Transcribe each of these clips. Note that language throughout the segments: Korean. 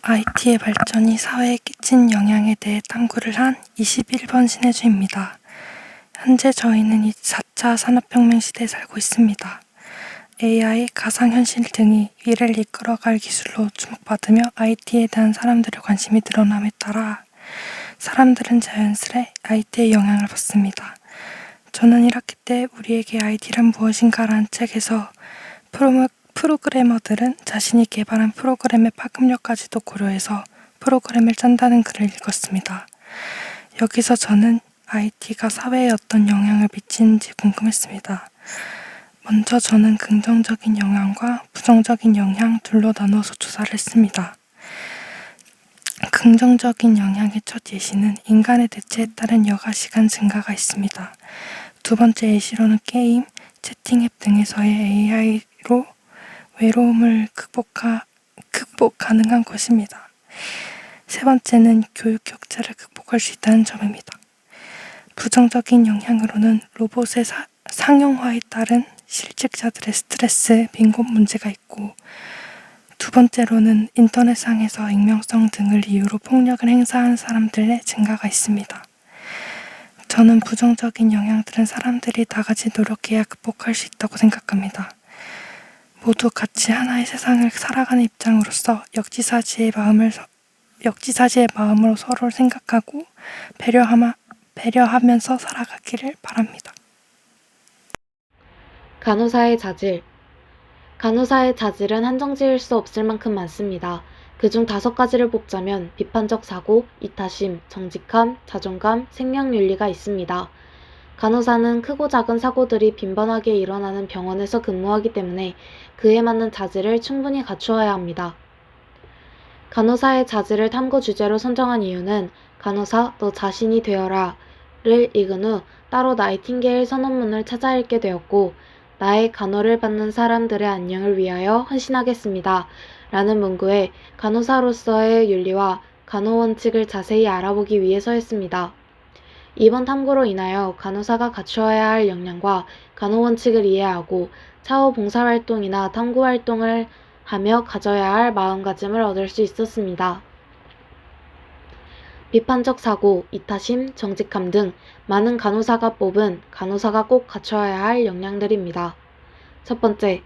IT의 발전이 사회에 끼친 영향에 대해 탐구를 한 21번 신혜주입니다. 현재 저희는 이 4차 산업혁명 시대에 살고 있습니다. AI, 가상현실 등이 미래를 이끌어갈 기술로 주목받으며 IT에 대한 사람들의 관심이 늘어남에 따라 사람들은 자연스레 IT의 영향을 받습니다. 저는 1학기 때 우리에게 IT란 무엇인가라는 책에서 프로그래머들은 자신이 개발한 프로그램의 파급력까지도 고려해서 프로그램을 짠다는 글을 읽었습니다. 여기서 저는 IT가 사회에 어떤 영향을 미치는지 궁금했습니다. 먼저 저는 긍정적인 영향과 부정적인 영향 둘로 나눠서 조사를 했습니다. 긍정적인 영향의 첫 예시는 인간의 대체에 따른 여가 시간 증가가 있습니다. 두 번째 예시로는 게임, 채팅 앱 등에서의 AI로 외로움을 극복 가능한 것입니다. 세 번째는 교육 격차를 극복할 수 있다는 점입니다. 부정적인 영향으로는 로봇의 상용화에 따른 실직자들의 스트레스, 빈곤 문제가 있고, 두 번째로는 인터넷상에서 익명성 등을 이유로 폭력을 행사하는 사람들의 증가가 있습니다. 저는 부정적인 영향들은 사람들이 다같이 노력해야 극복할 수 있다고 생각합니다. 모두 같이 하나의 세상을 살아가는 입장으로서 역지사지의 마음으로 서로를 생각하고 배려하면서 살아가기를 바랍니다. 간호사의 자질. 간호사의 자질은 한정지을 수 없을 만큼 많습니다. 그중 5가지를 뽑자면 비판적 사고, 이타심, 정직함, 자존감, 생명윤리가 있습니다. 간호사는 크고 작은 사고들이 빈번하게 일어나는 병원에서 근무하기 때문에 그에 맞는 자질을 충분히 갖추어야 합니다. 간호사의 자질을 탐구 주제로 선정한 이유는 간호사 너 자신이 되어라를 읽은 후 따로 나이팅게일 선언문을 찾아 읽게 되었고, 나의 간호를 받는 사람들의 안녕을 위하여 헌신하겠습니다 라는 문구에 간호사로서의 윤리와 간호 원칙을 자세히 알아보기 위해서였습니다. 이번 탐구로 인하여 간호사가 갖추어야 할 역량과 간호 원칙을 이해하고 차후 봉사활동이나 탐구활동을 하며 가져야 할 마음가짐을 얻을 수 있었습니다. 비판적 사고, 이타심, 정직함 등 많은 간호사가 뽑은 간호사가 꼭 갖춰야 할 역량들입니다. 첫 번째,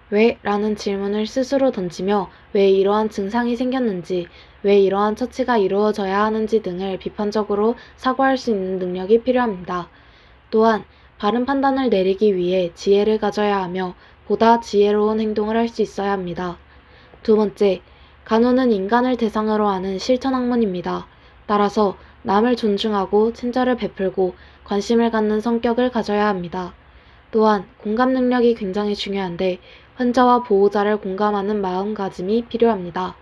왜? 라는 질문을 스스로 던지며 왜 이러한 증상이 생겼는지, 왜 이러한 처치가 이루어져야 하는지 등을 비판적으로 사고할 수 있는 능력이 필요합니다. 또한 바른 판단을 내리기 위해 지혜를 가져야 하며 보다 지혜로운 행동을 할 수 있어야 합니다. 두 번째, 간호는 인간을 대상으로 하는 실천학문입니다. 따라서 남을 존중하고 친절을 베풀고 관심을 갖는 성격을 가져야 합니다. 또한 공감 능력이 굉장히 중요한데 환자와 보호자를 공감하는 마음가짐이 필요합니다.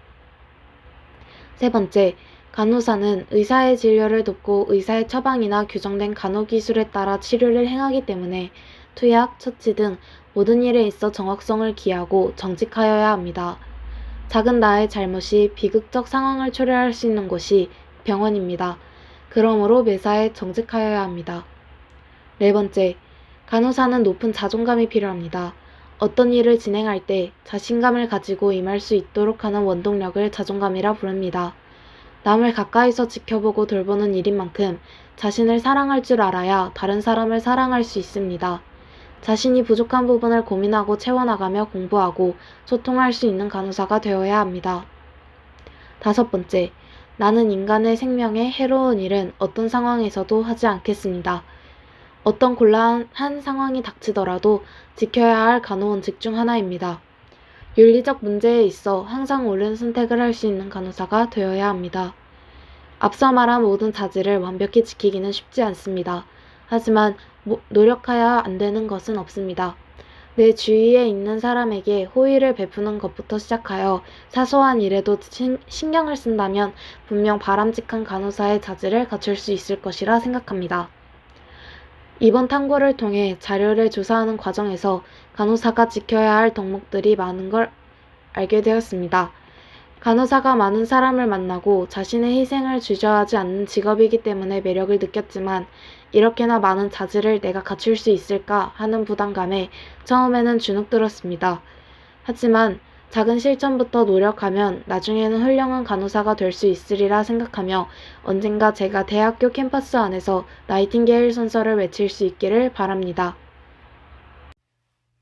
세 번째, 간호사는 의사의 진료를 돕고 의사의 처방이나 규정된 간호기술에 따라 치료를 행하기 때문에 투약, 처치 등 모든 일에 있어 정확성을 기하고 정직하여야 합니다. 작은 나의 잘못이 비극적 상황을 초래할 수 있는 곳이 병원입니다. 그러므로 매사에 정직하여야 합니다. 네 번째, 간호사는 높은 자존감이 필요합니다. 어떤 일을 진행할 때 자신감을 가지고 임할 수 있도록 하는 원동력을 자존감이라 부릅니다. 남을 가까이서 지켜보고 돌보는 일인 만큼 자신을 사랑할 줄 알아야 다른 사람을 사랑할 수 있습니다. 자신이 부족한 부분을 고민하고 채워나가며 공부하고 소통할 수 있는 간호사가 되어야 합니다. 다섯 번째, 나는 인간의 생명에 해로운 일은 어떤 상황에서도 하지 않겠습니다. 어떤 곤란한 상황이 닥치더라도 지켜야 할 간호 원칙 중 하나입니다. 윤리적 문제에 있어 항상 옳은 선택을 할 수 있는 간호사가 되어야 합니다. 앞서 말한 모든 자질을 완벽히 지키기는 쉽지 않습니다. 하지만 노력해야 안 되는 것은 없습니다. 내 주위에 있는 사람에게 호의를 베푸는 것부터 시작하여 사소한 일에도 신경을 쓴다면 분명 바람직한 간호사의 자질을 갖출 수 있을 것이라 생각합니다. 이번 탐구를 통해 자료를 조사하는 과정에서 간호사가 지켜야 할 덕목들이 많은 걸 알게 되었습니다. 간호사가 많은 사람을 만나고 자신의 희생을 주저하지 않는 직업이기 때문에 매력을 느꼈지만 이렇게나 많은 자질을 내가 갖출 수 있을까 하는 부담감에 처음에는 주눅들었습니다. 하지만 작은 실천부터 노력하면 나중에는 훌륭한 간호사가 될 수 있으리라 생각하며 언젠가 제가 대학교 캠퍼스 안에서 나이팅게일 선서를 외칠 수 있기를 바랍니다.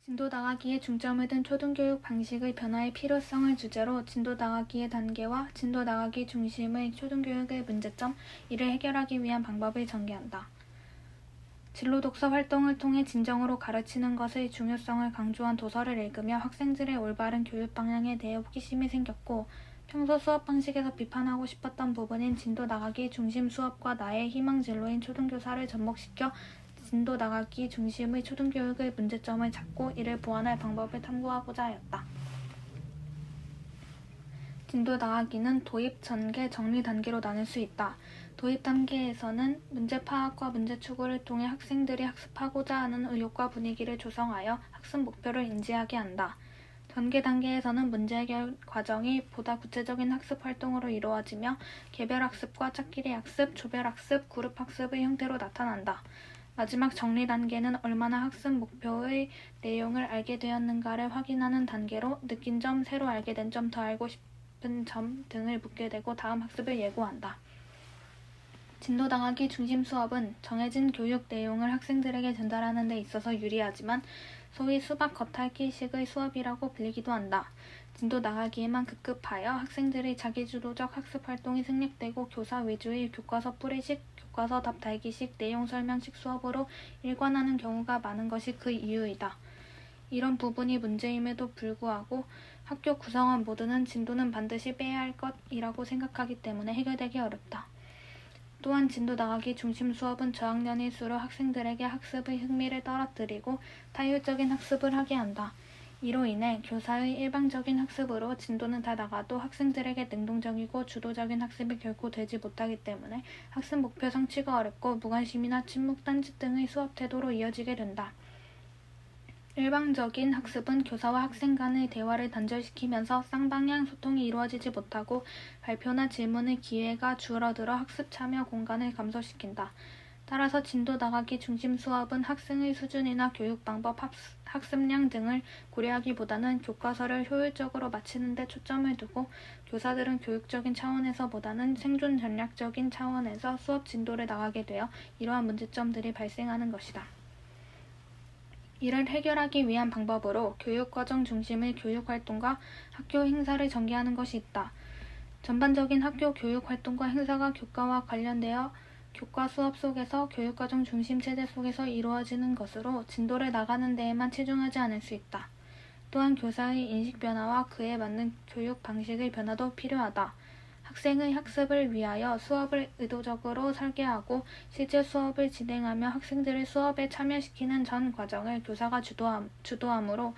진도 나가기에 중점을 둔 초등교육 방식의 변화의 필요성을 주제로 진도 나가기의 단계와 진도 나가기 중심의 초등교육의 문제점, 이를 해결하기 위한 방법을 전개한다. 진로 독서 활동을 통해 진정으로 가르치는 것의 중요성을 강조한 도서를 읽으며 학생들의 올바른 교육 방향에 대해 호기심이 생겼고, 평소 수업 방식에서 비판하고 싶었던 부분인 진도 나가기 중심 수업과 나의 희망 진로인 초등교사를 접목시켜 진도 나가기 중심의 초등교육의 문제점을 찾고 이를 보완할 방법을 탐구하고자 하였다. 진도 나가기는 도입, 전개, 정리 단계로 나눌 수 있다. 도입 단계에서는 문제 파악과 문제 추구를 통해 학생들이 학습하고자 하는 의욕과 분위기를 조성하여 학습 목표를 인지하게 한다. 전개 단계에서는 문제 해결 과정이 보다 구체적인 학습 활동으로 이루어지며 개별 학습과 짝끼리 학습, 조별 학습, 그룹 학습의 형태로 나타난다. 마지막 정리 단계는 얼마나 학습 목표의 내용을 알게 되었는가를 확인하는 단계로 느낀 점, 새로 알게 된 점, 더 알고 싶은 점 등을 묻게 되고 다음 학습을 예고한다. 진도 나가기 중심 수업은 정해진 교육 내용을 학생들에게 전달하는 데 있어서 유리하지만 소위 수박 겉핥기식의 수업이라고 불리기도 한다. 진도 나가기에만 급급하여 학생들의 자기주도적 학습 활동이 생략되고 교사 위주의 교과서 뿌리식, 교과서 답 달기식, 내용 설명식 수업으로 일관하는 경우가 많은 것이 그 이유이다. 이런 부분이 문제임에도 불구하고 학교 구성원 모두는 진도는 반드시 빼야 할 것이라고 생각하기 때문에 해결되기 어렵다. 또한 진도 나가기 중심 수업은 저학년일수록 학생들에게 학습의 흥미를 떨어뜨리고 타율적인 학습을 하게 한다. 이로 인해 교사의 일방적인 학습으로 진도는 다 나가도 학생들에게 능동적이고 주도적인 학습이 결코 되지 못하기 때문에 학습 목표 성취가 어렵고 무관심이나 침묵, 딴짓 등의 수업 태도로 이어지게 된다. 일방적인 학습은 교사와 학생 간의 대화를 단절시키면서 쌍방향 소통이 이루어지지 못하고 발표나 질문의 기회가 줄어들어 학습 참여 공간을 감소시킨다. 따라서 진도 나가기 중심 수업은 학생의 수준이나 교육 방법, 학습량 등을 고려하기보다는 교과서를 효율적으로 마치는 데 초점을 두고 교사들은 교육적인 차원에서보다는 생존 전략적인 차원에서 수업 진도를 나가게 되어 이러한 문제점들이 발생하는 것이다. 이를 해결하기 위한 방법으로 교육과정 중심의 교육활동과 학교 행사를 전개하는 것이 있다. 전반적인 학교 교육활동과 행사가 교과와 관련되어 교과 수업 속에서 교육과정 중심 체제 속에서 이루어지는 것으로 진도를 나가는 데에만 치중하지 않을 수 있다. 또한 교사의 인식 변화와 그에 맞는 교육 방식의 변화도 필요하다. 학생의 학습을 위하여 수업을 의도적으로 설계하고 실제 수업을 진행하며 학생들을 수업에 참여시키는 전 과정을 교사가 주도하므로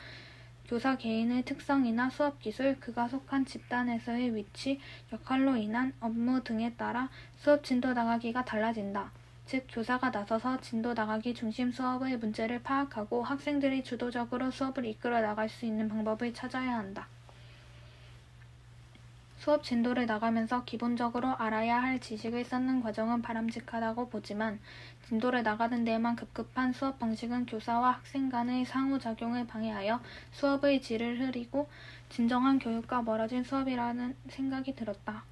교사 개인의 특성이나 수업 기술, 그가 속한 집단에서의 위치, 역할로 인한 업무 등에 따라 수업 진도 나가기가 달라진다. 즉, 교사가 나서서 진도 나가기 중심 수업의 문제를 파악하고 학생들이 주도적으로 수업을 이끌어 나갈 수 있는 방법을 찾아야 한다. 수업 진도를 나가면서 기본적으로 알아야 할 지식을 쌓는 과정은 바람직하다고 보지만 진도를 나가는 데에만 급급한 수업 방식은 교사와 학생 간의 상호작용을 방해하여 수업의 질을 흐리고 진정한 교육과 멀어진 수업이라는 생각이 들었다.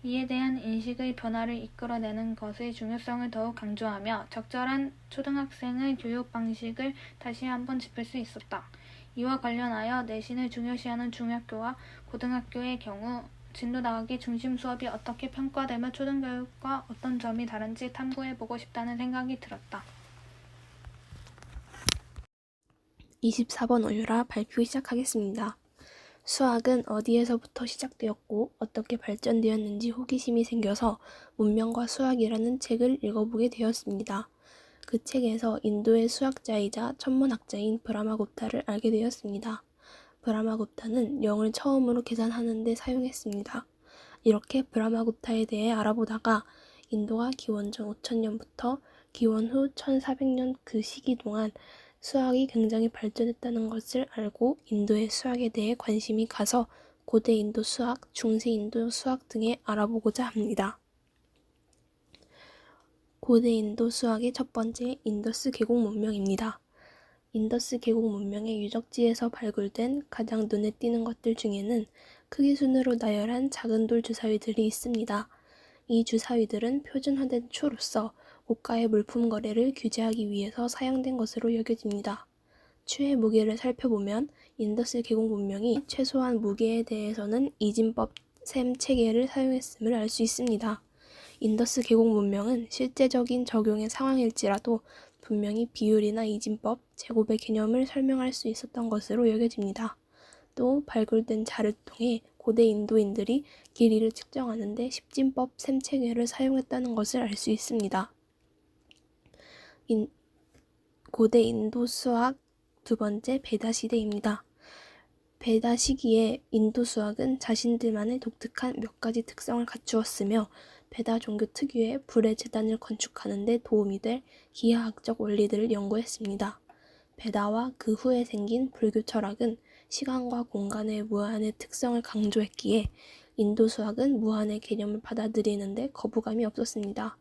이에 대한 인식의 변화를 이끌어내는 것의 중요성을 더욱 강조하며 적절한 초등학생의 교육 방식을 다시 한번 짚을 수 있었다. 이와 관련하여 내신을 중요시하는 중학교와 고등학교의 경우 진도 나가기 중심 수업이 어떻게 평가되며 초등교육과 어떤 점이 다른지 탐구해보고 싶다는 생각이 들었다. 24번 오유라 발표 시작하겠습니다. 수학은 어디에서부터 시작되었고 어떻게 발전되었는지 호기심이 생겨서 문명과 수학이라는 책을 읽어보게 되었습니다. 그 책에서 인도의 수학자이자 천문학자인 브라마굽타를 알게 되었습니다. 브라마굽타는 0을 처음으로 계산하는 데 사용했습니다. 이렇게 브라마굽타에 대해 알아보다가 인도가 기원 전 5000년부터 기원 후 1400년 그 시기 동안 수학이 굉장히 발전했다는 것을 알고 인도의 수학에 대해 관심이 가서 고대 인도 수학, 중세 인도 수학 등에 알아보고자 합니다. 고대 인도 수학의 첫 번째 인더스 계곡 문명입니다. 인더스 계곡 문명의 유적지에서 발굴된 가장 눈에 띄는 것들 중에는 크기 순으로 나열한 작은 돌 주사위들이 있습니다. 이 주사위들은 표준화된 추로서 고가의 물품 거래를 규제하기 위해서 사용된 것으로 여겨집니다. 추의 무게를 살펴보면 인더스 계곡 문명이 최소한 무게에 대해서는 이진법 셈 체계를 사용했음을 알 수 있습니다. 인더스 계곡 문명은 실제적인 적용의 상황일지라도 분명히 비율이나 이진법, 제곱의 개념을 설명할 수 있었던 것으로 여겨집니다. 또 발굴된 자를 통해 고대 인도인들이 길이를 측정하는 데 십진법 셈 체계를 사용했다는 것을 알 수 있습니다. 고대 인도 수학 두 번째 베다 시대입니다. 베다 시기에 인도 수학은 자신들만의 독특한 몇 가지 특성을 갖추었으며 베다 종교 특유의 불의 제단을 건축하는 데 도움이 될 기하학적 원리들을 연구했습니다. 베다와 그 후에 생긴 불교 철학은 시간과 공간의 무한의 특성을 강조했기에 인도 수학은 무한의 개념을 받아들이는 데 거부감이 없었습니다.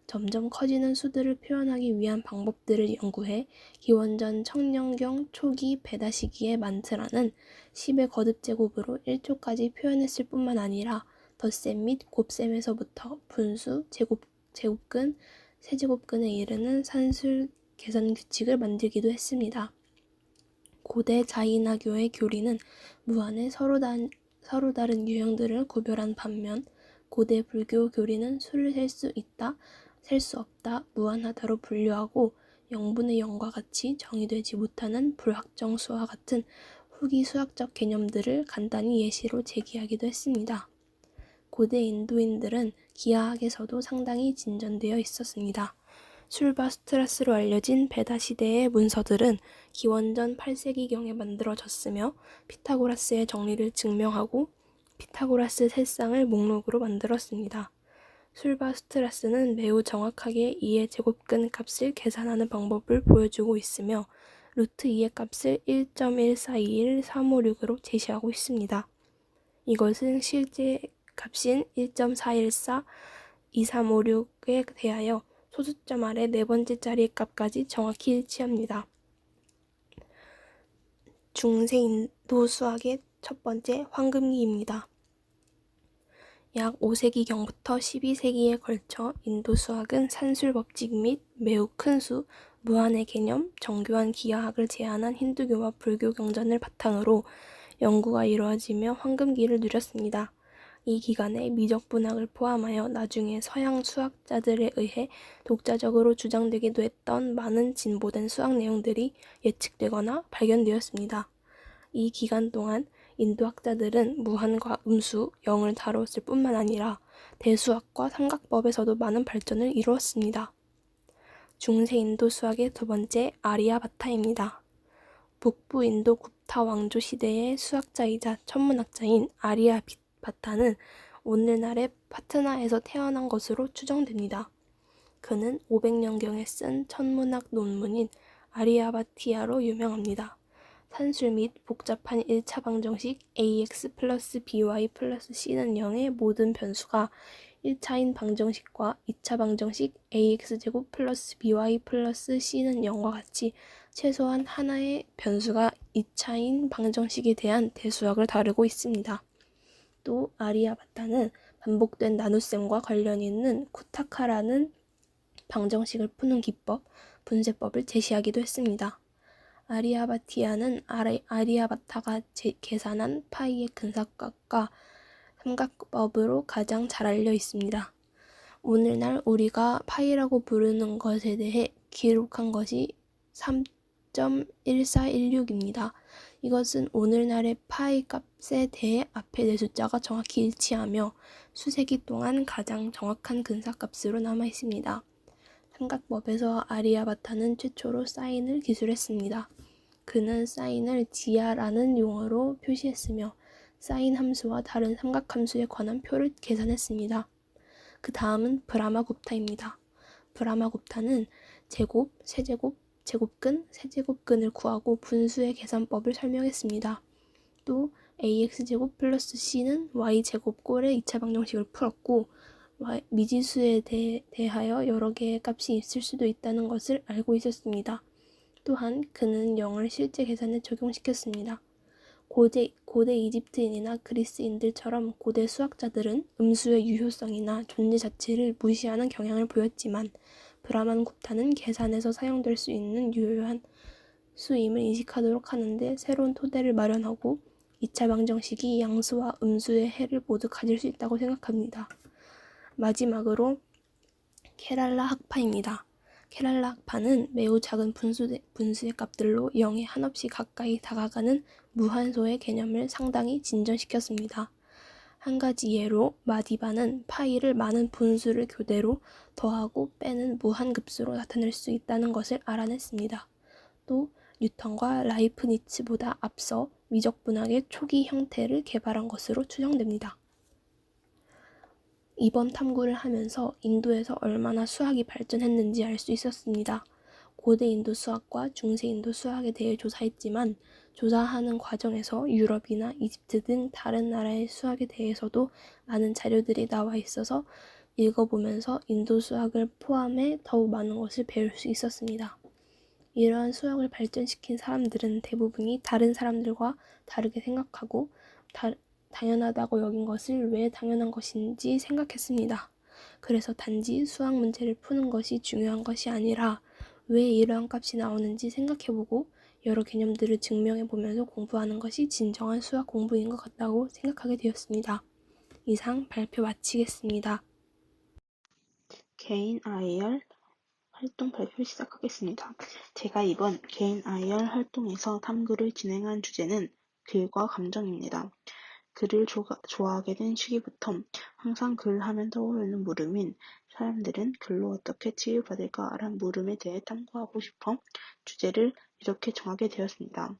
점점 커지는 수들을 표현하기 위한 방법들을 연구해 기원전 청령경 초기 베다 시기의 만트라는 10의 거듭 제곱으로 1초까지 표현했을 뿐만 아니라 덧셈 및 곱셈에서부터 분수, 제곱근, 세제곱근에 이르는 산술 계산 규칙을 만들기도 했습니다. 고대 자이나교의 교리는 무한의 서로 다른 유형들을 구별한 반면 고대 불교 교리는 수를 셀 수 있다, 셀 수 없다, 무한하다로 분류하고 0분의 0과 같이 정의되지 못하는 불확정 수와 같은 후기 수학적 개념들을 간단히 예시로 제기하기도 했습니다. 고대 인도인들은 기하학에서도 상당히 진전되어 있었습니다. 술바스트라스로 알려진 베다 시대의 문서들은 기원전 8세기경에 만들어졌으며 피타고라스의 정리를 증명하고 피타고라스 세쌍을 목록으로 만들었습니다. 술바스트라스는 매우 정확하게 2의 제곱근 값을 계산하는 방법을 보여주고 있으며 루트 2의 값을 1.1421356으로 제시하고 있습니다. 이것은 실제 값인 1.414, 2356에 대하여 소수점 아래 네 번째 자리의 값까지 정확히 일치합니다. 중세 인도 수학의 첫 번째 황금기입니다. 약 5세기경부터 12세기에 걸쳐 인도 수학은 산술 법칙 및 매우 큰 수, 무한의 개념, 정교한 기하학을 제안한 힌두교와 불교 경전을 바탕으로 연구가 이루어지며 황금기를 누렸습니다. 이 기간에 미적분학을 포함하여 나중에 서양 수학자들에 의해 독자적으로 주장되기도 했던 많은 진보된 수학 내용들이 예측되거나 발견되었습니다. 이 기간 동안 인도 학자들은 무한과 음수, 0을 다루었을 뿐만 아니라 대수학과 삼각법에서도 많은 발전을 이루었습니다. 중세 인도 수학의 두 번째 아리야바타입니다. 북부 인도 굽타 왕조 시대의 수학자이자 천문학자인 아리야바타는 오늘날의 파트나에서 태어난 것으로 추정됩니다. 그는 500년경에 쓴 천문학 논문인 아리야바티야로 유명합니다. 산술 및 복잡한 1차 방정식 ax 플러스 by 플러스 c는 0의 모든 변수가 1차인 방정식과 2차 방정식 ax제곱 플러스 by 플러스 c는 0과 같이 최소한 하나의 변수가 2차인 방정식에 대한 대수학을 다루고 있습니다. 또 아리야바타는 반복된 나눗셈과 관련이 있는 쿠타카라는 방정식을 푸는 기법, 분쇄법을 제시하기도 했습니다. 아리야바티야는 아리야바타가 계산한 파이의 근사각과 삼각법으로 가장 잘 알려 있습니다. 오늘날 우리가 파이라고 부르는 것에 대해 기록한 것이 3.1416입니다. 이것은 오늘날의 파이 값에 대해 앞에 네 숫자가 정확히 일치하며 수세기 동안 가장 정확한 근사값으로 남아 있습니다. 삼각법에서 아리야바타는 최초로 사인을 기술했습니다. 그는 사인을 지하라는 용어로 표시했으며 사인 함수와 다른 삼각함수에 관한 표를 계산했습니다. 그 다음은 브라마굽타입니다. 브라마굽타는 제곱, 세제곱, 제곱근, 세제곱근을 구하고 분수의 계산법을 설명했습니다. 또 ax제곱 플러스 c는 y제곱 꼴의 2차 방정식을 풀었고 미지수에 대하여 여러 개의 값이 있을 수도 있다는 것을 알고 있었습니다. 또한 그는 영을 실제 계산에 적용시켰습니다. 고대 이집트인이나 그리스인들처럼 고대 수학자들은 음수의 유효성이나 존재 자체를 무시하는 경향을 보였지만 브라만 굽타는 계산에서 사용될 수 있는 유효한 수임을 인식하도록 하는데 새로운 토대를 마련하고 2차 방정식이 양수와 음수의 해를 모두 가질 수 있다고 생각합니다. 마지막으로 케랄라 학파입니다. 케랄라 학파는 매우 작은 분수의 값들로 0에 한없이 가까이 다가가는 무한소의 개념을 상당히 진전시켰습니다. 한 가지 예로 마디바는 파이를 많은 분수를 교대로 더하고 빼는 무한급수로 나타낼 수 있다는 것을 알아냈습니다. 또 뉴턴과 라이프니츠보다 앞서 미적분학의 초기 형태를 개발한 것으로 추정됩니다. 이번 탐구를 하면서 인도에서 얼마나 수학이 발전했는지 알 수 있었습니다. 고대 인도 수학과 중세 인도 수학에 대해 조사했지만 조사하는 과정에서 유럽이나 이집트 등 다른 나라의 수학에 대해서도 많은 자료들이 나와 있어서 읽어보면서 인도 수학을 포함해 더욱 많은 것을 배울 수 있었습니다. 이러한 수학을 발전시킨 사람들은 대부분이 다른 사람들과 다르게 생각하고 당연하다고 여긴 것을 왜 당연한 것인지 생각했습니다. 그래서 단지 수학 문제를 푸는 것이 중요한 것이 아니라 왜 이러한 값이 나오는지 생각해보고 여러 개념들을 증명해보면서 공부하는 것이 진정한 수학 공부인 것 같다고 생각하게 되었습니다. 이상 발표 마치겠습니다. 개인 IR 활동 발표 시작하겠습니다. 제가 이번 개인 IR 활동에서 탐구를 진행한 주제는 글과 감정입니다. 글을 좋아하게 된 시기부터 항상 글 하면 떠오르는 물음인 사람들은 글로 어떻게 치유받을까 라는 물음에 대해 탐구하고 싶어 주제를 이렇게 정하게 되었습니다.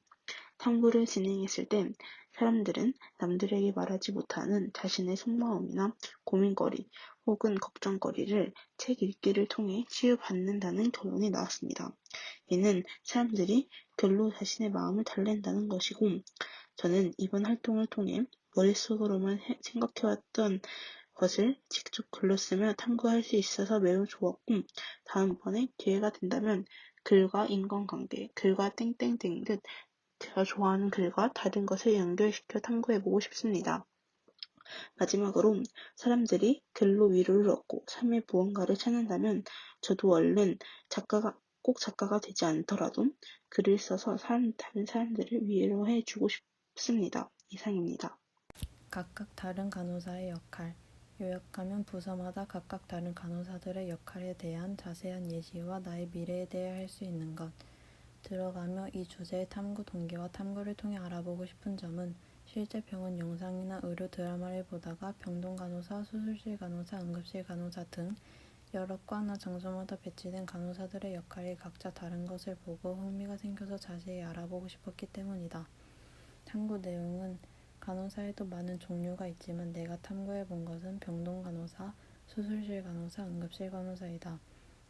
탐구를 진행했을 때 사람들은 남들에게 말하지 못하는 자신의 속마음이나 고민거리 혹은 걱정거리를 책 읽기를 통해 치유받는다는 결론이 나왔습니다. 이는 사람들이 글로 자신의 마음을 달랜다는 것이고, 저는 이번 활동을 통해 머릿속으로만 생각해왔던 것을 직접 글로 쓰며 탐구할 수 있어서 매우 좋았고, 다음번에 기회가 된다면 글과 인간관계, 글과 땡땡땡 등 제가 좋아하는 글과 다른 것을 연결시켜 탐구해보고 싶습니다. 마지막으로 사람들이 글로 위로를 얻고 삶의 무언가를 찾는다면 저도 얼른 꼭 작가가 되지 않더라도 글을 써서 다른 사람들을 위로해주고 싶습니다. 이상입니다. 각각 다른 간호사의 역할. 요약하면 부서마다 각각 다른 간호사들의 역할에 대한 자세한 예시와 나의 미래에 대해 할 수 있는 것. 들어가며 이 주제의 탐구 동기와 탐구를 통해 알아보고 싶은 점은 실제 병원 영상이나 의료 드라마를 보다가 병동 간호사, 수술실 간호사, 응급실 간호사 등 여러 과나 장소마다 배치된 간호사들의 역할이 각자 다른 것을 보고 흥미가 생겨서 자세히 알아보고 싶었기 때문이다. 탐구 내용은 간호사에도 많은 종류가 있지만 내가 탐구해 본 것은 병동 간호사, 수술실 간호사, 응급실 간호사이다.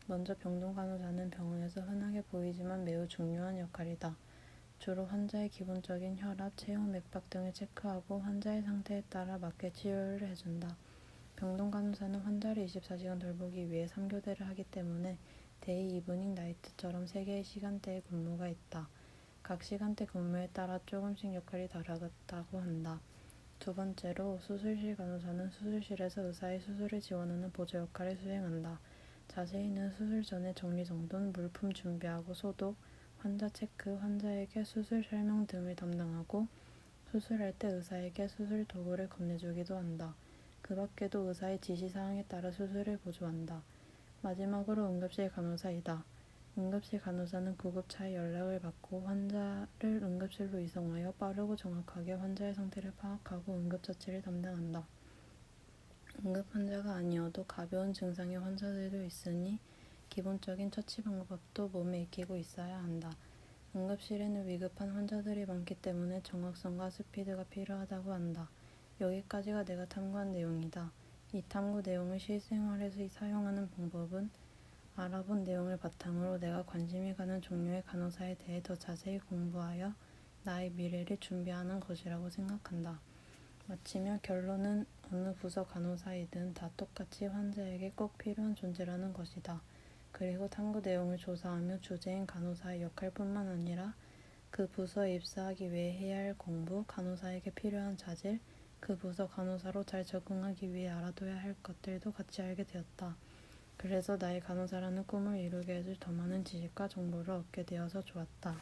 먼저 병동 간호사는 병원에서 흔하게 보이지만 매우 중요한 역할이다. 주로 환자의 기본적인 혈압, 체온, 맥박 등을 체크하고 환자의 상태에 따라 맞게 치료를 해준다. 병동 간호사는 환자를 24시간 돌보기 위해 3교대를 하기 때문에 데이, 이브닝, 나이트처럼 3개의 시간대의 근무가 있다. 각 시간대 근무에 따라 조금씩 역할이 다르다고 한다. 두 번째로 수술실 간호사는 수술실에서 의사의 수술을 지원하는 보조 역할을 수행한다. 자세히는 수술 전에 정리정돈, 물품 준비하고 소독, 환자 체크, 환자에게 수술 설명 등을 담당하고 수술할 때 의사에게 수술 도구를 건네주기도 한다. 그 밖에도 의사의 지시사항에 따라 수술을 보조한다. 마지막으로 응급실 간호사이다. 응급실 간호사는 구급차에 연락을 받고 환자를 응급실로 이송하여 빠르고 정확하게 환자의 상태를 파악하고 응급처치를 담당한다. 응급 환자가 아니어도 가벼운 증상의 환자들도 있으니 기본적인 처치 방법도 몸에 익히고 있어야 한다. 응급실에는 위급한 환자들이 많기 때문에 정확성과 스피드가 필요하다고 한다. 여기까지가 내가 탐구한 내용이다. 이 탐구 내용을 실생활에서 사용하는 방법은 알아본 내용을 바탕으로 내가 관심이 가는 종류의 간호사에 대해 더 자세히 공부하여 나의 미래를 준비하는 것이라고 생각한다. 마치며 결론은 어느 부서 간호사이든 다 똑같이 환자에게 꼭 필요한 존재라는 것이다. 그리고 탐구 내용을 조사하며 주제인 간호사의 역할뿐만 아니라 그 부서에 입사하기 위해 해야 할 공부, 간호사에게 필요한 자질, 그 부서 간호사로 잘 적응하기 위해 알아둬야 할 것들도 같이 알게 되었다. 그래서 나의 간호사라는 꿈을 이루게 해줄 더 많은 지식과 정보를 얻게 되어서 좋았다.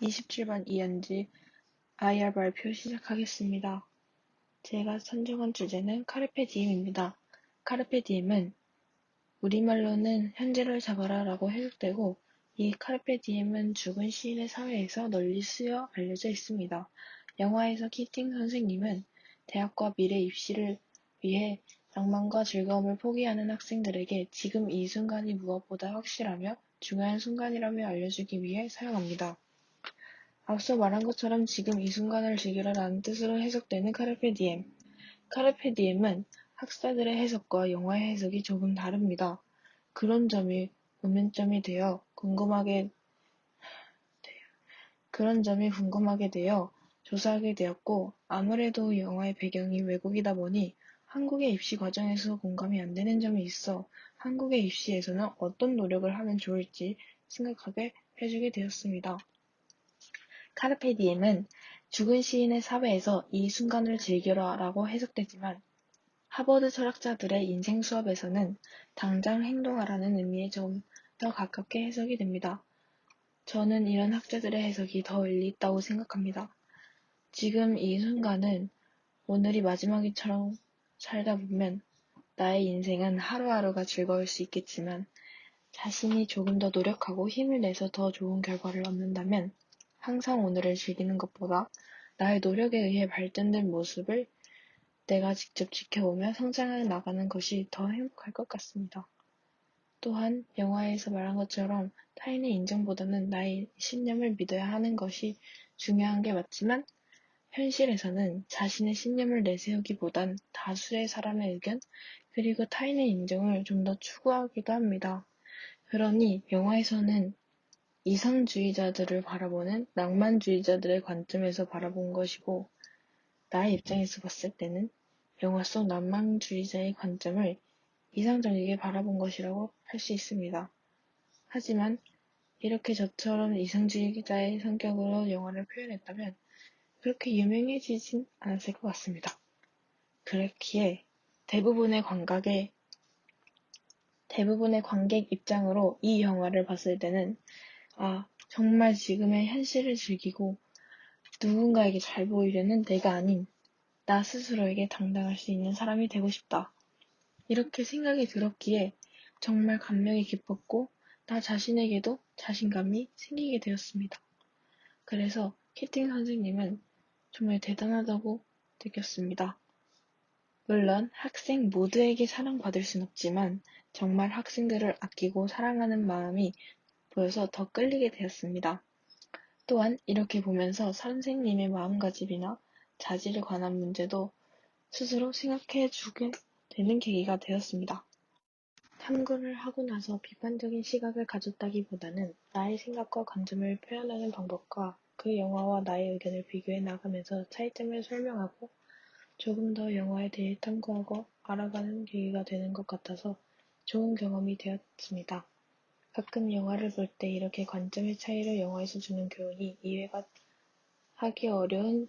27번 이현지 IR 발표 시작하겠습니다. 제가 선정한 주제는 카르페 디엠입니다. 카르페 디엠은 우리말로는 현재를 잡아라 라고 해석되고 이 카르페 디엠은 죽은 시인의 사회에서 널리 쓰여 알려져 있습니다. 영화에서 키팅 선생님은 대학과 미래 입시를 위해 낭만과 즐거움을 포기하는 학생들에게 지금 이 순간이 무엇보다 확실하며 중요한 순간이라며 알려주기 위해 사용합니다. 앞서 말한 것처럼 지금 이 순간을 즐기라라는 뜻으로 해석되는 카르페 디엠. 카르페 디엠은 학자들의 해석과 영화의 해석이 조금 다릅니다. 그런 점이 의문점이 되어 궁금하게 되어 조사하게 되었고 아무래도 영화의 배경이 외국이다 보니 한국의 입시 과정에서 공감이 안 되는 점이 있어 한국의 입시에서는 어떤 노력을 하면 좋을지 생각하게 해주게 되었습니다. 카르페 디엠은 죽은 시인의 사회에서 이 순간을 즐겨라 라고 해석되지만 하버드 철학자들의 인생 수업에서는 당장 행동하라는 의미에 좀 더 가깝게 해석이 됩니다. 저는 이런 학자들의 해석이 더 일리 있다고 생각합니다. 지금 이 순간은 오늘이 마지막이처럼 살다 보면 나의 인생은 하루하루가 즐거울 수 있겠지만 자신이 조금 더 노력하고 힘을 내서 더 좋은 결과를 얻는다면 항상 오늘을 즐기는 것보다 나의 노력에 의해 발전된 모습을 내가 직접 지켜보며 성장해 나가는 것이 더 행복할 것 같습니다. 또한 영화에서 말한 것처럼 타인의 인정보다는 나의 신념을 믿어야 하는 것이 중요한 게 맞지만 현실에서는 자신의 신념을 내세우기보단 다수의 사람의 의견 그리고 타인의 인정을 좀 더 추구하기도 합니다. 그러니 영화에서는 이성주의자들을 바라보는 낭만주의자들의 관점에서 바라본 것이고 나의 입장에서 봤을 때는 영화 속 낭만주의자의 관점을 이상적이게 바라본 것이라고 할 수 있습니다. 하지만 이렇게 저처럼 이성주의자의 성격으로 영화를 표현했다면 그렇게 유명해지진 않았을 것 같습니다. 그렇기에 대부분의 관객 입장으로 이 영화를 봤을 때는 정말 지금의 현실을 즐기고 누군가에게 잘 보이려는 내가 아닌 나 스스로에게 당당할 수 있는 사람이 되고 싶다. 이렇게 생각이 들었기에 정말 감명이 깊었고 나 자신에게도 자신감이 생기게 되었습니다. 그래서 키팅 선생님은 정말 대단하다고 느꼈습니다. 물론 학생 모두에게 사랑받을 순 없지만 정말 학생들을 아끼고 사랑하는 마음이 보여서 더 끌리게 되었습니다. 또한 이렇게 보면서 선생님의 마음가짐이나 자질에 관한 문제도 스스로 생각해 주게 되는 계기가 되었습니다. 탐구를 하고 나서 비판적인 시각을 가졌다기보다는 나의 생각과 관점을 표현하는 방법과 그 영화와 나의 의견을 비교해 나가면서 차이점을 설명하고 조금 더 영화에 대해 탐구하고 알아가는 계기가 되는 것 같아서 좋은 경험이 되었습니다. 가끔 영화를 볼 때 이렇게 관점의 차이를 영화에서 주는 교훈이 이해가 하기 어려운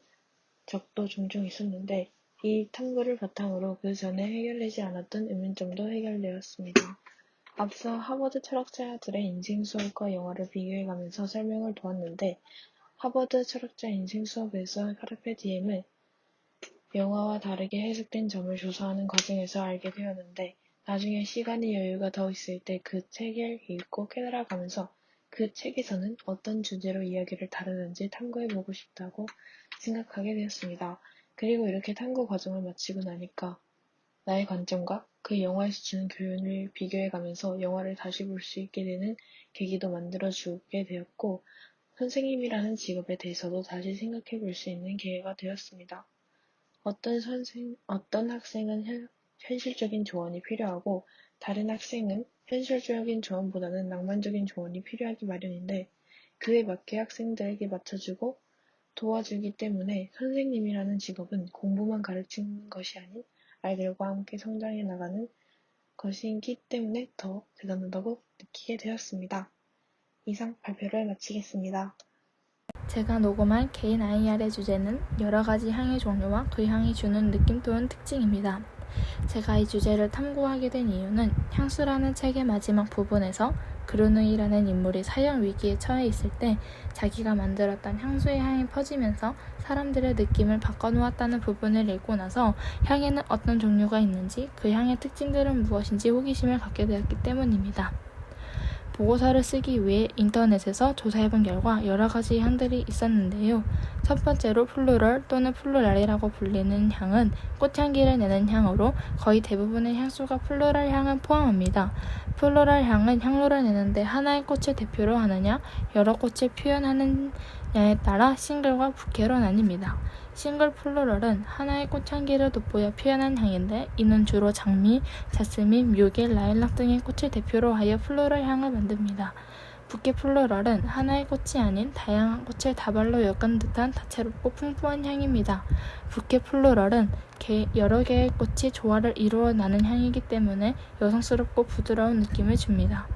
적도 종종 있었는데 이 탐구를 바탕으로 그 전에 해결되지 않았던 의문점도 해결되었습니다. 앞서 하버드 철학자들의 인생 수업과 영화를 비교해가면서 설명을 도왔는데 하버드 철학자 인생 수업에서 카르페 디엠을 영화와 다르게 해석된 점을 조사하는 과정에서 알게 되었는데 나중에 시간이 여유가 더 있을 때 그 책을 읽고 깨달아가면서 그 책에서는 어떤 주제로 이야기를 다루는지 탐구해보고 싶다고 생각하게 되었습니다. 그리고 이렇게 탐구 과정을 마치고 나니까 나의 관점과 그 영화에서 주는 교훈을 비교해가면서 영화를 다시 볼 수 있게 되는 계기도 만들어주게 되었고 선생님이라는 직업에 대해서도 다시 생각해 볼 수 있는 기회가 되었습니다. 어떤 학생은 현실적인 조언이 필요하고 다른 학생은 현실적인 조언보다는 낭만적인 조언이 필요하기 마련인데 그에 맞게 학생들에게 맞춰주고 도와주기 때문에 선생님이라는 직업은 공부만 가르치는 것이 아닌 아이들과 함께 성장해 나가는 것이기 때문에 더 대단하다고 느끼게 되었습니다. 이상 발표를 마치겠습니다. 제가 녹음할 개인 IR의 주제는 여러 가지 향의 종류와 그 향이 주는 느낌 또는 특징입니다. 제가 이 주제를 탐구하게 된 이유는 향수라는 책의 마지막 부분에서 그루누이라는 인물이 사형 위기에 처해 있을 때 자기가 만들었던 향수의 향이 퍼지면서 사람들의 느낌을 바꿔놓았다는 부분을 읽고 나서 향에는 어떤 종류가 있는지 그 향의 특징들은 무엇인지 호기심을 갖게 되었기 때문입니다. 보고서를 쓰기 위해 인터넷에서 조사해본 결과 여러 가지 향들이 있었는데요. 첫 번째로 플로럴 또는 플로랄이라고 불리는 향은 꽃향기를 내는 향으로 거의 대부분의 향수가 플로럴 향을 포함합니다. 플로럴 향은 향로를 내는데 하나의 꽃을 대표로 하느냐, 여러 꽃을 표현하느냐에 따라 싱글과 부케로 나뉩니다. 싱글 플로럴은 하나의 꽃향기를 돋보여 표현한 향인데 이는 주로 장미, 자스민, 뮤길, 라일락 등의 꽃을 대표로 하여 플로럴 향을 만듭니다. 부케 플로럴은 하나의 꽃이 아닌 다양한 꽃을 다발로 엮은 듯한 다채롭고 풍부한 향입니다. 부케 플로럴은 여러 개의 꽃이 조화를 이루어 나는 향이기 때문에 여성스럽고 부드러운 느낌을 줍니다.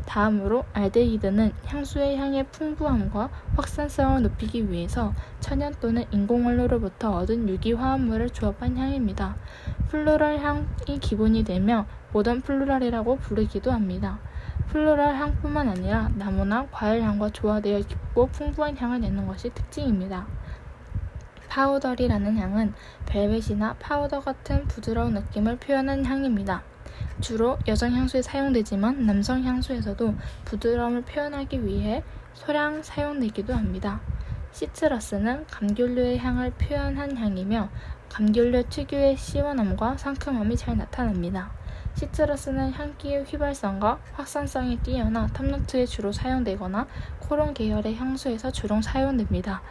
다음으로 알데히드는 향수의 향의 풍부함과 확산성을 높이기 위해서 천연 또는 인공원료로부터 얻은 유기화합물을 조합한 향입니다. 플로럴 향이 기본이 되며 모던 플로럴이라고 부르기도 합니다. 플로럴 향뿐만 아니라 나무나 과일 향과 조화되어 깊고 풍부한 향을 내는 것이 특징입니다. 파우더리라는 향은 벨벳이나 파우더 같은 부드러운 느낌을 표현한 향입니다. 주로 여성 향수에 사용되지만 남성 향수에서도 부드러움을 표현하기 위해 소량 사용되기도 합니다. 시트러스는 감귤류의 향을 표현한 향이며 감귤류 특유의 시원함과 상큼함이 잘 나타납니다. 시트러스는 향기의 휘발성과 확산성이 뛰어나 탑노트에 주로 사용되거나 코론 계열의 향수에서 주로 사용됩니다.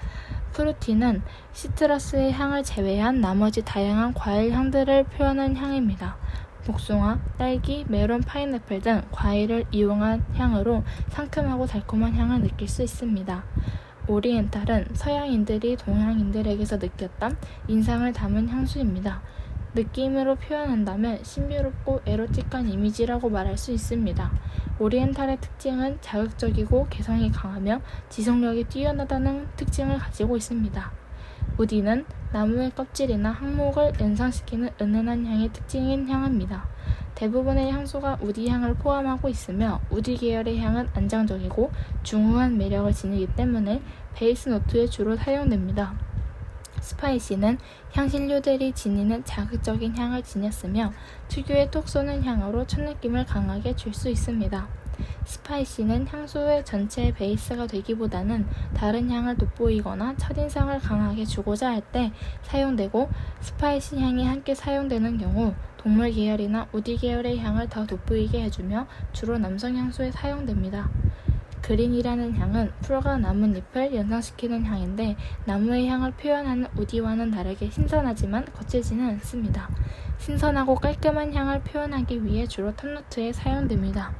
프루티는 시트러스의 향을 제외한 나머지 다양한 과일 향들을 표현한 향입니다. 복숭아, 딸기, 메론, 파인애플 등 과일을 이용한 향으로 상큼하고 달콤한 향을 느낄 수 있습니다. 오리엔탈은 서양인들이 동양인들에게서 느꼈던 인상을 담은 향수입니다. 느낌으로 표현한다면 신비롭고 에로틱한 이미지라고 말할 수 있습니다. 오리엔탈의 특징은 자극적이고 개성이 강하며 지속력이 뛰어나다는 특징을 가지고 있습니다. 우디는 나무의 껍질이나 항목을 연상시키는 은은한 향이 특징인 향입니다. 대부분의 향수가 우디 향을 포함하고 있으며 우디 계열의 향은 안정적이고 중후한 매력을 지니기 때문에 베이스 노트에 주로 사용됩니다. 스파이시는 향신료들이 지니는 자극적인 향을 지녔으며 특유의 톡 쏘는 향으로 첫 느낌을 강하게 줄 수 있습니다. 스파이시는 향수의 전체의 베이스가 되기보다는 다른 향을 돋보이거나 첫인상을 강하게 주고자 할 때 사용되고 스파이시 향이 함께 사용되는 경우 동물 계열이나 우디 계열의 향을 더 돋보이게 해주며 주로 남성 향수에 사용됩니다. 그린이라는 향은 풀과 나뭇잎을 연상시키는 향인데 나무의 향을 표현하는 우디와는 다르게 신선하지만 거칠지는 않습니다. 신선하고 깔끔한 향을 표현하기 위해 주로 탑노트에 사용됩니다.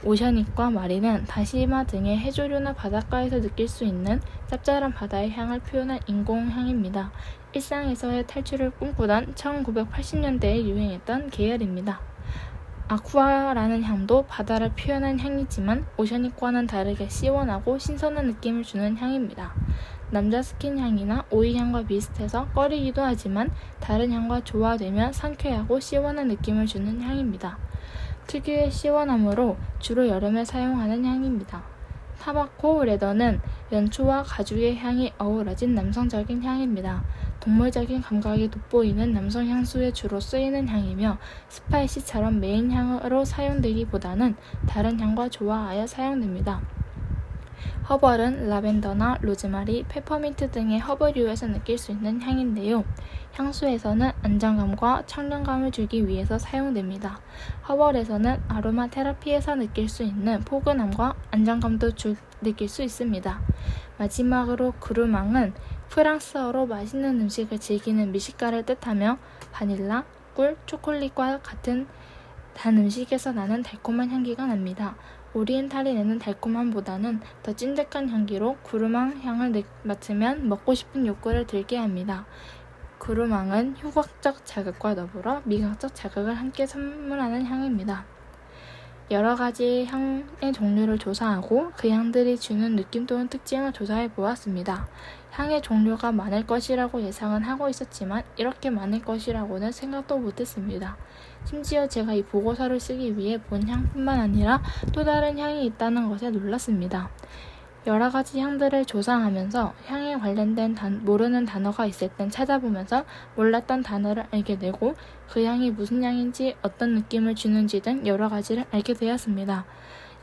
오셔닉과 마리는 다시마 등의 해조류나 바닷가에서 느낄 수 있는 짭짤한 바다의 향을 표현한 인공향입니다. 일상에서의 탈출을 꿈꾸던 1980년대에 유행했던 계열입니다. 아쿠아라는 향도 바다를 표현한 향이지만 오셔닉과는 다르게 시원하고 신선한 느낌을 주는 향입니다. 남자 스킨 향이나 오이 향과 비슷해서 꺼리기도 하지만 다른 향과 조화되면 상쾌하고 시원한 느낌을 주는 향입니다. 특유의 시원함으로 주로 여름에 사용하는 향입니다. 타바코 레더는 연초와 가죽의 향이 어우러진 남성적인 향입니다. 동물적인 감각이 돋보이는 남성 향수에 주로 쓰이는 향이며 스파이시처럼 메인 향으로 사용되기보다는 다른 향과 조화하여 사용됩니다. 허벌은 라벤더나 로즈마리, 페퍼민트 등의 허브류에서 느낄 수 있는 향인데요. 향수에서는 안정감과 청량감을 주기 위해서 사용됩니다. 허벌에서는 아로마 테라피에서 느낄 수 있는 포근함과 안정감도 느낄 수 있습니다. 마지막으로 그루망은 프랑스어로 맛있는 음식을 즐기는 미식가를 뜻하며 바닐라, 꿀, 초콜릿과 같은 단 음식에서 나는 달콤한 향기가 납니다. 오리엔탈이 내는 달콤함보다는 더 찐득한 향기로 구르망 향을 맡으면 먹고 싶은 욕구를 들게 합니다. 구루망은 후각적 자극과 더불어 미각적 자극을 함께 선물하는 향입니다. 여러 가지 향의 종류를 조사하고 그 향들이 주는 느낌 또는 특징을 조사해 보았습니다. 향의 종류가 많을 것이라고 예상은 하고 있었지만 이렇게 많을 것이라고는 생각도 못했습니다. 심지어 제가 이 보고서를 쓰기 위해 본 향뿐만 아니라 또 다른 향이 있다는 것에 놀랐습니다. 여러 가지 향들을 조사하면서 향에 관련된 모르는 단어가 있을 땐 찾아보면서 몰랐던 단어를 알게 되고 그 향이 무슨 향인지 어떤 느낌을 주는지 등 여러 가지를 알게 되었습니다.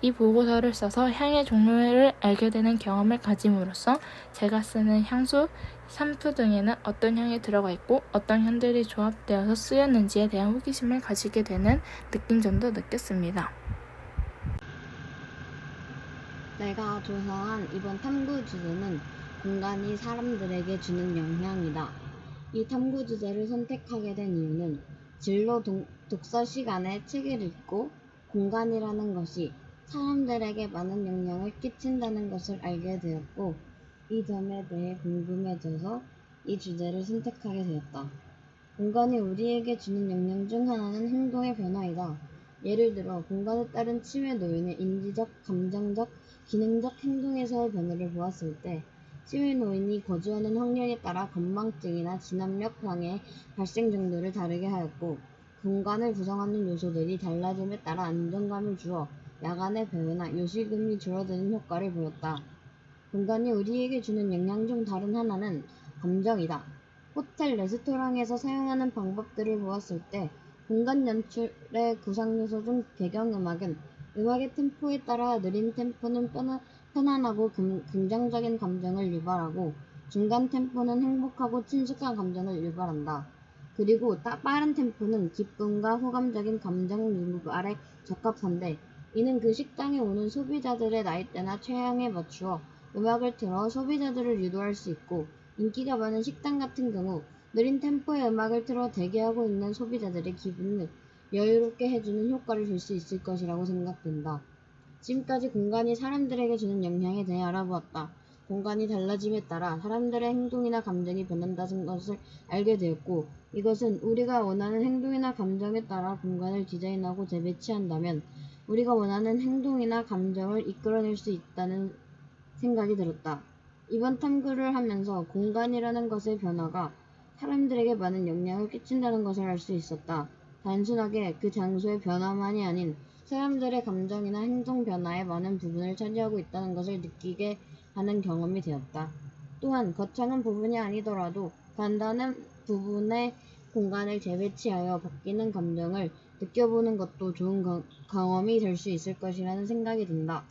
이 보고서를 써서 향의 종류를 알게 되는 경험을 가짐으로써 제가 쓰는 향수, 샴푸 등에는 어떤 향이 들어가 있고 어떤 향들이 조합되어서 쓰였는지에 대한 호기심을 가지게 되는 느낀점도 느꼈습니다. 내가 조사한 이번 탐구 주제는 공간이 사람들에게 주는 영향이다. 이 탐구 주제를 선택하게 된 이유는 진로 독서 시간에 책을 읽고 공간이라는 것이 사람들에게 많은 영향을 끼친다는 것을 알게 되었고 이 점에 대해 궁금해져서 이 주제를 선택하게 되었다. 공간이 우리에게 주는 영향 중 하나는 행동의 변화이다. 예를 들어 공간에 따른 치매 노인의 인지적, 감정적, 기능적 행동에서의 변화를 보았을 때 치매 노인이 거주하는 환경에 따라 건망증이나 진압력 장애 발생 정도를 다르게 하였고 공간을 구성하는 요소들이 달라짐에 따라 안정감을 주어 야간의 배회나 요실금이 줄어드는 효과를 보였다. 공간이 우리에게 주는 영향 중 다른 하나는 감정이다. 호텔, 레스토랑에서 사용하는 방법들을 보았을 때 공간 연출의 구성 요소 중 배경음악은 음악의 템포에 따라 느린 템포는 편안하고 긍정적인 감정을 유발하고 중간 템포는 행복하고 친숙한 감정을 유발한다. 그리고 빠른 템포는 기쁨과 호감적인 감정 유발에 적합한데 이는 그 식당에 오는 소비자들의 나이대나 취향에 맞추어 음악을 틀어 소비자들을 유도할 수 있고 인기가 많은 식당 같은 경우 느린 템포의 음악을 틀어 대기하고 있는 소비자들의 기분을 여유롭게 해주는 효과를 줄 수 있을 것이라고 생각된다. 지금까지 공간이 사람들에게 주는 영향에 대해 알아보았다. 공간이 달라짐에 따라 사람들의 행동이나 감정이 변한다는 것을 알게 되었고 이것은 우리가 원하는 행동이나 감정에 따라 공간을 디자인하고 재배치한다면 우리가 원하는 행동이나 감정을 이끌어낼 수 있다는 생각이 들었다. 이번 탐구를 하면서 공간이라는 것의 변화가 사람들에게 많은 영향을 끼친다는 것을 알 수 있었다. 단순하게 그 장소의 변화만이 아닌 사람들의 감정이나 행동 변화의 많은 부분을 차지하고 있다는 것을 느끼게 하는 경험이 되었다. 또한 거창한 부분이 아니더라도 간단한 부분의 공간을 재배치하여 바뀌는 감정을 느껴보는 것도 좋은 경험이 될 수 있을 것이라는 생각이 든다.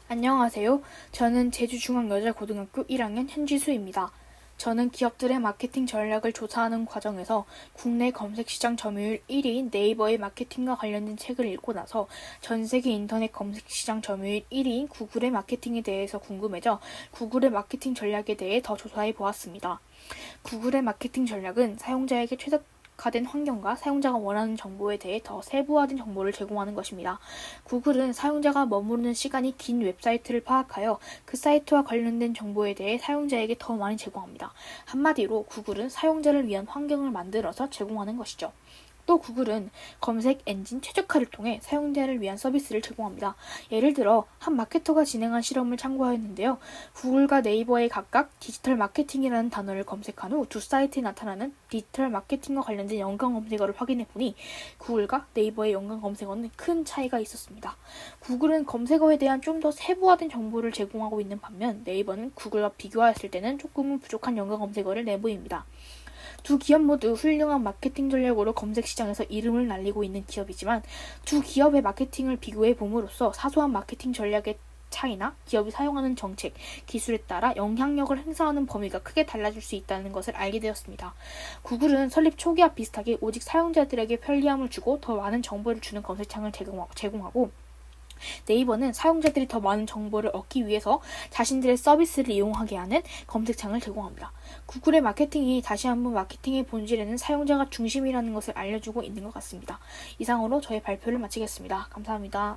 안녕하세요. 저는 제주중앙여자고등학교 1학년 현지수입니다. 저는 기업들의 마케팅 전략을 조사하는 과정에서 국내 검색시장 점유율 1위인 네이버의 마케팅과 관련된 책을 읽고 나서 전 세계 인터넷 검색시장 점유율 1위인 구글의 마케팅에 대해서 궁금해져 구글의 마케팅 전략에 대해 더 조사해 보았습니다. 구글의 마케팅 전략은 사용자에게 최적화된 환경과 사용자가 원하는 정보에 대해 더 세부화된 정보를 제공하는 것입니다. 구글은 사용자가 머무르는 시간이 긴 웹사이트를 파악하여 그 사이트와 관련된 정보에 대해 사용자에게 더 많이 제공합니다. 한마디로 구글은 사용자를 위한 환경을 만들어서 제공하는 것이죠. 또 구글은 검색 엔진 최적화를 통해 사용자를 위한 서비스를 제공합니다. 예를 들어 한 마케터가 진행한 실험을 참고하였는데요. 구글과 네이버에 각각 디지털 마케팅이라는 단어를 검색한 후 두 사이트에 나타나는 디지털 마케팅과 관련된 연관 검색어를 확인해 보니 구글과 네이버의 연관 검색어는 큰 차이가 있었습니다. 구글은 검색어에 대한 좀 더 세부화된 정보를 제공하고 있는 반면 네이버는 구글과 비교하였을 때는 조금은 부족한 연관 검색어를 내보입니다. 두 기업 모두 훌륭한 마케팅 전략으로 검색 시장에서 이름을 날리고 있는 기업이지만 두 기업의 마케팅을 비교해 봄으로써 사소한 마케팅 전략의 차이나 기업이 사용하는 정책, 기술에 따라 영향력을 행사하는 범위가 크게 달라질 수 있다는 것을 알게 되었습니다. 구글은 설립 초기와 비슷하게 오직 사용자들에게 편리함을 주고 더 많은 정보를 주는 검색창을 제공하고 네이버는 사용자들이 더 많은 정보를 얻기 위해서 자신들의 서비스를 이용하게 하는 검색창을 제공합니다. 구글의 마케팅이 다시 한번 마케팅의 본질에는 사용자가 중심이라는 것을 알려주고 있는 것 같습니다. 이상으로 저의 발표를 마치겠습니다. 감사합니다.